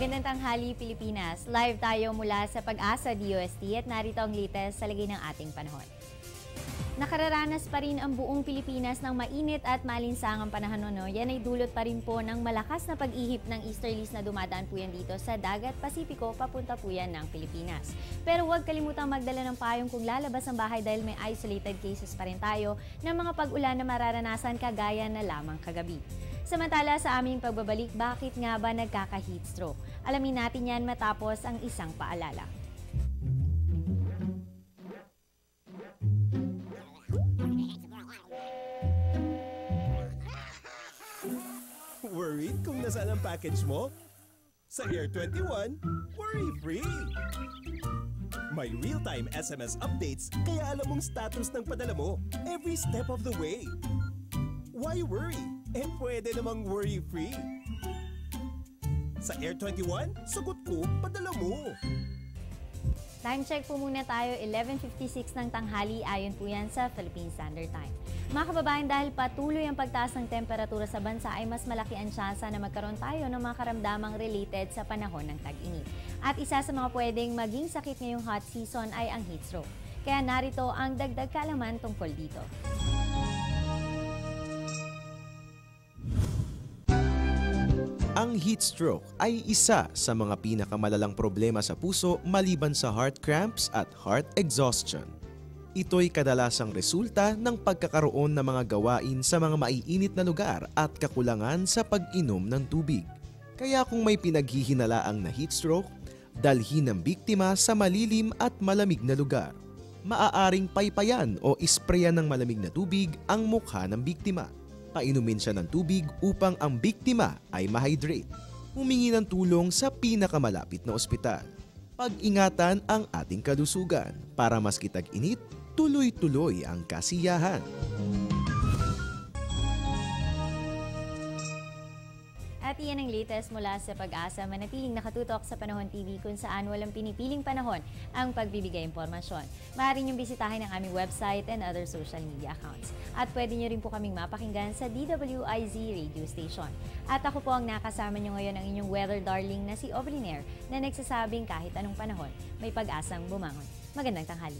Magandang tanghali, Pilipinas. Live tayo mula sa Pag-asa DOST at narito ang latest sa lagay ng ating panahon. Nakararanas pa rin ang buong Pilipinas ng mainit at malinsangang panahon. Yan ay dulot pa rin po ng malakas na pag-ihip ng easterlies na dumadaan po yan dito sa dagat Pasipiko papunta po yan ng Pilipinas. Pero huwag kalimutang magdala ng payong kung lalabas ang bahay dahil may isolated cases pa rin tayo ng mga pag-ulan na mararanasan kagaya na lamang kagabi. Samantala sa aming pagbabalik, bakit nga ba nagkaka-heat stroke? Alamin natin yan matapos ang isang paalala. Worried kung nasaan ang package mo? Sa Air 21, worry-free! May real-time SMS updates kaya alam mong status ng padala mo every step of the way. Why worry? Pwede namang worry-free. Sa Air 21, sagot ko, padala mo. Time check po muna tayo, 11:56 ng tanghali, ayon po yan sa Philippine Standard Time. Mga kababayan, dahil patuloy ang pagtaas ng temperatura sa bansa ay mas malaki ang tsansa na magkaroon tayo ng mga karamdamang related sa panahon ng tag-init. At isa sa mga pwedeng maging sakit ngayong hot season ay ang heat stroke. Kaya narito ang dagdag kaalaman tungkol dito. Ang heat stroke ay isa sa mga pinakamalalang problema sa puso maliban sa heart cramps at heart exhaustion. Ito'y kadalasang resulta ng pagkakaroon ng mga gawain sa mga maiinit na lugar at kakulangan sa pag-inom ng tubig. Kaya kung may pinaghihinalaang na heat stroke, dalhin ang biktima sa malilim at malamig na lugar. Maaaring paypayan o isprayan ng malamig na tubig ang mukha ng biktima. Painumin siya ng tubig upang ang biktima ay ma-hydrate. Humingi ng tulong sa pinakamalapit na ospital. Pag-ingatan ang ating kalusugan para maski tag-init, tuloy-tuloy ang kasiyahan. At iyan ang latest mula sa Pag-asa. Manatiling nakatutok sa Panahon TV kung saan walang pinipiling panahon ang pagbibigay impormasyon. Maaari niyong bisitahin ang aming website and other social media accounts. At pwede niyo rin po kaming mapakinggan sa DWIZ radio station. At ako po ang nakasama niyo ngayon ang inyong weather darling na si Obriner na nagsasabing kahit anong panahon, may pag-asang bumangon. Magandang tanghali.